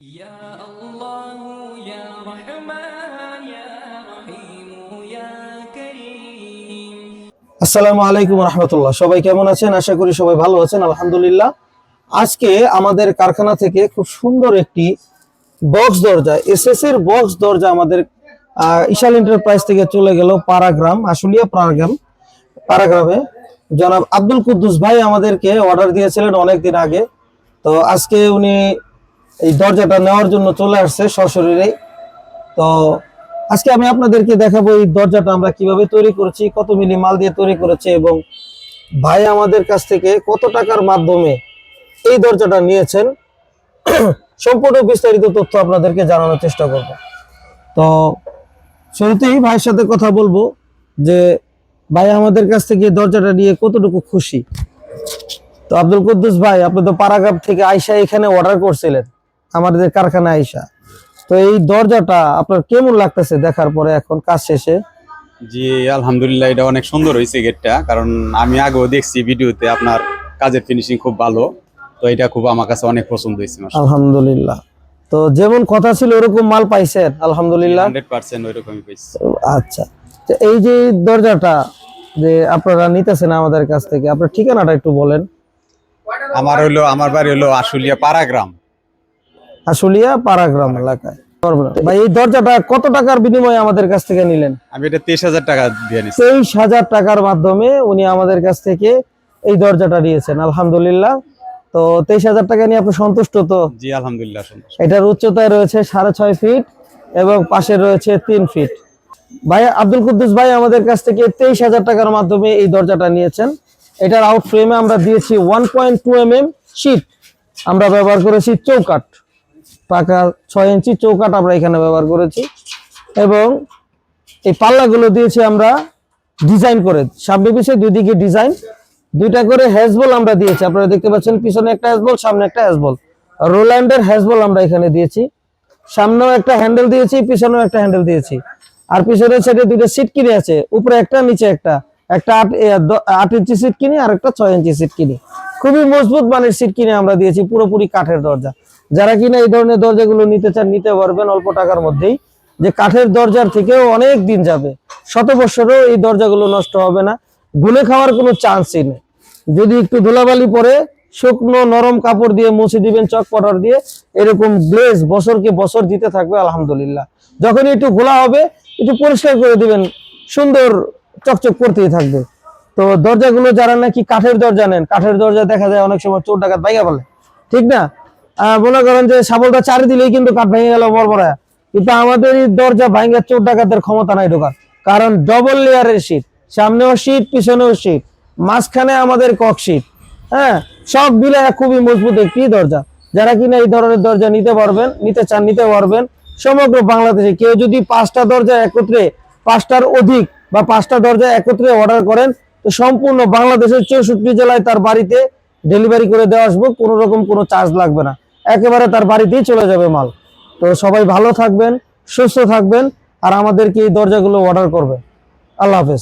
يا الله يا رحمن يا رحيم يا كريم। আসসালামু আলাইকুম রহমতুল্লাহ। সবাই কেমন আছেন? আশা করি সবাই ভালো আছেন, আলহামদুলিল্লাহ। আজকে আমাদের কারখানা থেকে খুব সুন্দর একটি বক্স দরজা, এসএস এর বক্স দরজা আমাদের ইশাল এন্টারপ্রাইজ থেকে চলে গেল পারাগ্রাম, আশুলিয়া পারাগ্রামে জনাব আব্দুল কুদ্দুস ভাই আমাদেরকে অর্ডার দিয়েছিলেন অনেকদিন আগে। তো আজকে উনি এই দরজাটা নেওয়ার জন্য চলে আসছে সশরীরে। তো আজকে আমি আপনাদেরকে দেখাবো এই দরজাটা আমরা কিভাবে তৈরি করেছি, কত মিলি মাল দিয়ে তৈরি করেছে এবং ভাই আমাদের কাছ থেকে কত টাকার মাধ্যমে এই দরজাটা নিয়েছেন। সম্পূর্ণ বিস্তারিত তথ্য আপনাদেরকে জানানোর চেষ্টা করব। তো শুরুতেই ভাইয়ের সাথে কথা বলবো যে ভাই আমাদের কাছ থেকে এই দরজাটা নিয়ে কতটুকু খুশি। তো আব্দুল কুদ্দুস ভাই, আপনি তো পারাগাব থেকে আইসা এখানে অর্ডার করছিলেন আমাদের কারখানায় আইসা, তো এই দরজাটা আপনার কেমন লাগতেছে দেখার পরে এখন কাজ শেষে? জি আলহামদুলিল্লাহ, এটা অনেক সুন্দর হয়েছে গেটটা, কারণ আমি আগেও দেখছি ভিডিওতে আপনার কাজের ফিনিশিং খুব ভালো। তো এটা খুব আমার কাছে অনেক পছন্দ হয়েছে আলহামদুলিল্লাহ। তো যেমন কথা ছিল ওরকম মাল পাইছেন? আলহামদুলিল্লাহ 100% ওইরকমই পাইছি। আচ্ছা, তো এই যে দরজাটা যে আপনারা নিতেছেন আমাদের কাছ থেকে, আপনার ঠিকানাটা একটু বলেন। আমার বাড়ি হলো আশুলিয়া পারাগ্রাম। আশুলিয়া পারাগ্রাম এলাকায়। ভাই এই দরজাটা কত টাকার বিনিময়ে আমাদের কাছ থেকে নিলেন? আমি এটা 23,000 টাকা দিয়ে নিছি। 23,000 টাকার মাধ্যমে উনি আমাদের কাছ থেকে এই দরজাটা নিয়েছেন। আলহামদুলিল্লাহ। তো 23,000 টাকা নিয়ে আপনি সন্তুষ্ট তো? জি আলহামদুলিল্লাহ সন্তুষ্ট। এটার উচ্চতায় রয়েছে 6.5 ফিট এবং পাশে রয়েছে 3 ফিট। ভাই আব্দুল কুদ্দুস ভাই আমাদের কাছ থেকে 23,000 টাকার মাধ্যমে এই দরজাটা নিয়েছেন। এটার আউট ফ্রেমে আমরা দিয়েছি 1.2 mm শীট। আমরা ব্যবহার করেছি চৌকাঠ, পাকা 6 ইঞ্চি চৌকাঠ আমরা এখানে ব্যবহার করেছি এবং এই পাল্লাগুলো দিয়েছি আমরা ডিজাইন করে, সামনে পিছে দুই দিকে ডিজাইন, দুইটা করে হ্যাজবল আমরা দিয়েছি। আপনারা দেখতে পাচ্ছেন পিছনে একটা হ্যাজবল, সামনে একটা হ্যাজবল, রোল্যান্ডের হ্যাজবল আমরা এখানে দিয়েছি। সামনেও একটা হ্যান্ডেল দিয়েছি, পিছনেও একটা হ্যান্ডেল দিয়েছি। আর পিছনের সাইডে দুইটা সিট কিনে আছে, উপরে একটা নিচে একটা 8 ইঞ্চি সিট কিনে আর একটা 6 ইঞ্চি সিট কিনে, খুবই মজবুত মানের সিট কিনে আমরা দিয়েছি। পুরোপুরি কাঠের দরজা। যারা কিনা এই ধরনের দরজাগুলো নিতে চান নিতে পারবেন অল্প টাকার মধ্যেই। যে কাঠের দরজার থেকেও অনেক দিন যাবে, 100 বছরেও এই দরজাগুলো নষ্ট হবে না, গুলে খাওয়ার কোনো চান্সই নেই। যদি একটু ধুলাবালি পরে শুকনো নরম কাপড় দিয়ে মুছে দিবেন, চক পাউডার দিয়ে, এরকম গ্লেজ বছরকে বছর দিতে থাকবে আলহামদুলিল্লাহ। যখন একটু ঘোলা হবে একটু পরিষ্কার করে দিবেন, সুন্দর চকচক করতেই থাকবে। তো দরজাগুলো যারা নাকি কাঠের দরজা নেন, কাঠের দরজা দেখা যায় অনেক সময় চোর ডাকাত ভাঙা ফেলে, ঠিক না? মনে করেন যে শাবলটা চারি দিলেই কিন্তু কাঠ ভেঙে গেল বড়, কিন্তু আমাদের এই দরজা ভাঙা চোর ডাকাতের ক্ষমতা নাই ঢোকার, কারণ ডবল লেয়ারের শীট, সামনেও শীট পিছনেও শীট, মাঝখানে আমাদের কক শীট। হ্যাঁ, সব মিলে খুবই মজবুত একটি দরজা। যারা কিনা এই ধরনের দরজা নিতে চান নিতে পারবেন সমগ্র বাংলাদেশে। কেউ যদি 5টা দরজা একত্রে, 5টার অধিক বা 5টা দরজা একত্রে অর্ডার করেন, তো সম্পূর্ণ বাংলাদেশের 64 জেলায় তার বাড়িতে ডেলিভারি করে দেওয়া আসবো, কোনো রকম কোনো চার্জ লাগবে না, একেবারে তার বাড়িতেই চলে যাবে মাল। তো সবাই ভালো থাকবেন, সুস্থ থাকবেন আর আমাদেরকে এই দরজাগুলো অর্ডার করবেন। আল্লাহ হাফেজ।